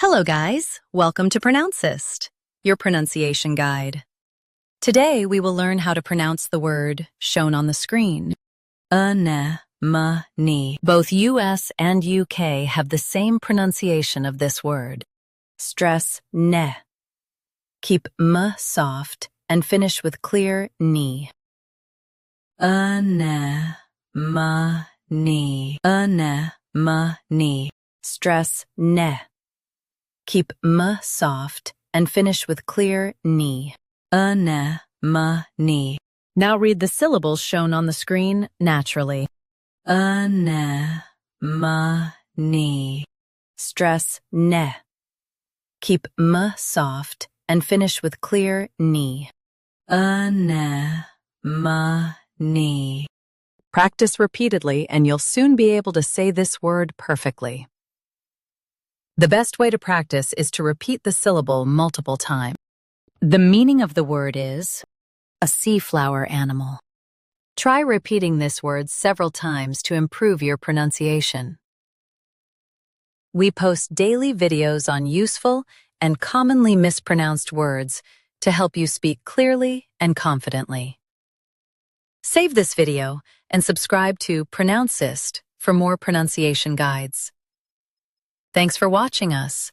Hello guys, welcome to Pronouncist, your pronunciation guide. Today we will learn how to pronounce the word shown on the screen. Anemone. Both US and UK have the same pronunciation of this word. Stress ne. Keep m soft and finish with clear ni. Anemone. Anemone. Stress ne. Keep m soft and finish with clear ni. Anemone. Now read the syllables shown on the screen naturally. Anemone. Stress ne. Keep m soft and finish with clear ni. Anemone. Practice repeatedly and you'll soon be able to say this word perfectly. The best way to practice is to repeat the syllable multiple times. The meaning of the word is a sea flower animal. Try repeating this word several times to improve your pronunciation. We post daily videos on useful and commonly mispronounced words to help you speak clearly and confidently. Save this video and subscribe to Pronouncist for more pronunciation guides. Thanks for watching us.